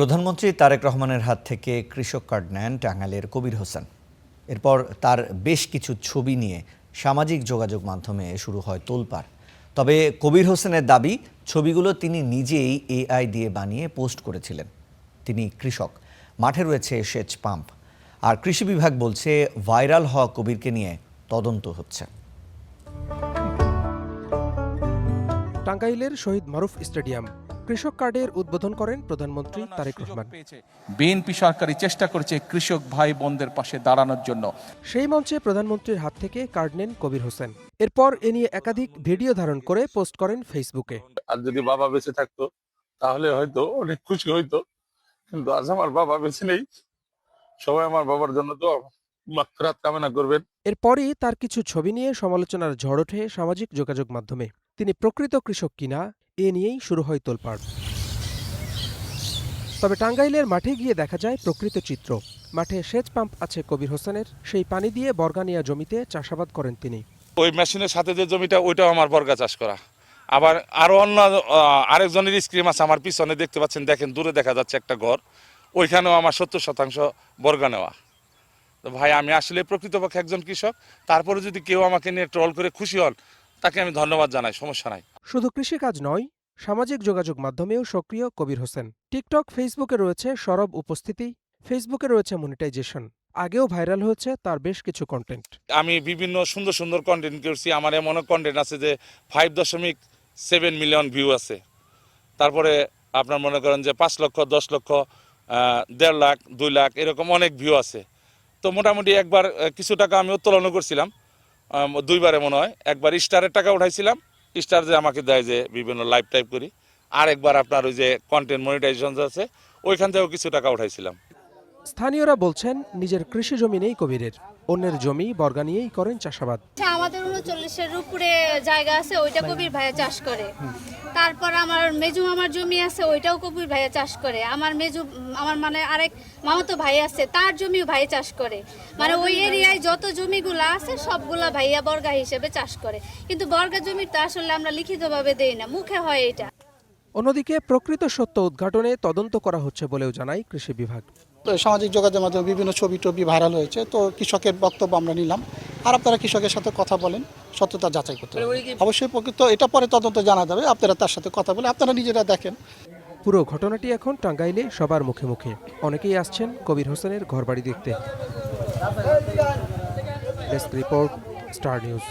প্রধানমন্ত্রী তারেক রহমানের হাত থেকে কৃষক কার্ড নেন টাঙ্গাইলের কবির হোসেন। এরপর তার বেশ কিছু ছবি নিয়ে সামাজিক যোগাযোগ মাধ্যমে শুরু হয় তোলপাড়। তবে কবির হোসেনের দাবি, ছবিগুলো তিনি নিজেই এআই দিয়ে বানিয়ে পোস্ট করেছিলেন। তিনি কৃষক, মাঠে রয়েছে সেচ পাম্প। আর কৃষি বিভাগ বলছে ভাইরাল হওয়া কবিরকে নিয়ে তদন্ত হচ্ছে। টাঙ্গাইলের শহীদ মারুফ স্টেডিয়াম কৃষক কার্ডের উদ্বোধন করেন প্রধানমন্ত্রী তারেক রহমান। বিএনপি সরকারই চেষ্টা করেছে কৃষক ভাই বোনদের পাশে দাঁড়ানোর জন্য। সেই মঞ্চে প্রধানমন্ত্রীর হাত থেকে কার্ড নেন কবির হোসেন। এরপর এ নিয়ে একাধিক ভিডিও ধারণ করে পোস্ট করেন ফেসবুকে। আর যদি বাবা বেঁচে থাকতো তাহলে হয়তো অনেক খুশি হইতো, কিন্তু আজ আমার বাবা বেঁচে নেই। সবাই আমার বাবার জন্য তো মাগফিরাত কামনা করবেন। এরপরই তার কিছু ছবি নিয়ে সমালোচনার ঝড় ওঠে সামাজিক যোগাযোগ মাধ্যমে। তিনি প্রকৃত কৃষক কিনা এ নিয়েই শুরু হয় তোলপাড়। তবে টাঙ্গাইলের মাঠে গিয়ে দেখা যায় প্রকৃত চিত্র। মাঠে সেচ পাম্প আছে কবির হোসেনের, সেই পানি দিয়ে বর্গানিয়া জমিতে চাষাবাদ করেন তিনি। ওই মেশিনের সাথে যে জমিটা, ওইটাও আমার বর্গা চাষ করা। আবার আরো অন্য আরেকজনের স্ক্রিম আছে আমার পিছনে, দেখতে পাচ্ছেন, দেখেন দূরে দেখা যাচ্ছে একটা ঘর, ওইখানেও আমার 70% বর্গা নেওয়া। তো ভাই, আমি আসলে প্রকৃতপক্ষে একজন কৃষক। তারপরে যদি কেউ আমাকে নিয়ে ট্রল করে খুশি হন, তাকে আমি ধন্যবাদ জানাই, সমস্যা নাই। শুধু কৃষিকাজ নয়, সামাজিক যোগাযোগ মাধ্যমেও সক্রিয় কবির হোসেন। টিকটক, ফেসবুকে রয়েছে সরব উপস্থিতি, ফেসবুকে রয়েছে মনিটাইজেশন। আগেও ভাইরাল হয়েছে তার বেশ কিছু কন্টেন্ট। আমি বিভিন্ন সুন্দর সুন্দর কন্টেন্ট করছি। আমার এমন কন্টেন্ট আছে যে 5.7 মিলিয়ন ভিউ আছে। তারপরে আপনার মনে করেন যে 5 লক্ষ, 10 লক্ষ, 1.5 লাখ, 2 লাখ, এরকম অনেক ভিউ আছে। তো মোটামুটি একবার কিছু টাকা আমি উত্তোলনও করছিলাম, 2বারে মনে হয়। একবার স্টারের টাকা উঠাইছিলাম, স্টার যে আমাকে দেয় যে বিভিন্ন লাইভ টাইপ করি। আর একবার আপনার ওই যে কন্টেন্ট মনিটাইজেশন আছে, ওইখান থেকেও কিছু টাকা উঠাইছিলাম। স্থানীয়রা বলছেন নিজের কৃষি জমি নেই কবিরের, অন্যের জমি বর্গা নিয়েই করেন চাষাবাদ। আমাদের 39-এর উপরে জায়গা আছে, ওইটা কবির ভাইয়া চাষ করে। তারপর আমার মেজু মামার জমি আছে, ওইটাও কবির ভাইয়া চাষ করে। আমার মানে আরেক মামাতো ভাই আছে, তার জমিও ভাই চাষ করে। মানে ওই এরিয়ায় যত জমিগুলো আছে সবগুলা ভাইয়া বর্গা হিসেবে চাষ করে। কিন্তু বর্গা জমিটা আসলে আমরা লিখিতভাবে দেই না, মুখে হয় এটা। অন্যদিকে প্রকৃত সত্য উদ্ঘাটনে তদন্ত করা হচ্ছে বলেও জানায় কৃষি বিভাগ। সামাজিক যোগাযোগের মাধ্যমে বিভিন্ন ছবি টবি ভাইরাল হয়েছে, তো কৃষকের বক্তব্য আমরা নিলাম। আর আপনারা কৃষকের সাথে কথা বলেন, সত্যতা যাচাই করতে হবে। অবশ্যই প্রকৃত এটা পরে তদন্ত জানা যাবে। আপনারা তার সাথে কথা বলে আপনারা নিজেরা দেখেন। পুরো ঘটনাটি এখন টাঙ্গাইলে সবার মুখে মুখে। অনেকেই আসছেন কবির হোসেনের ঘরবাড়ি দেখতে। Desk report, star news.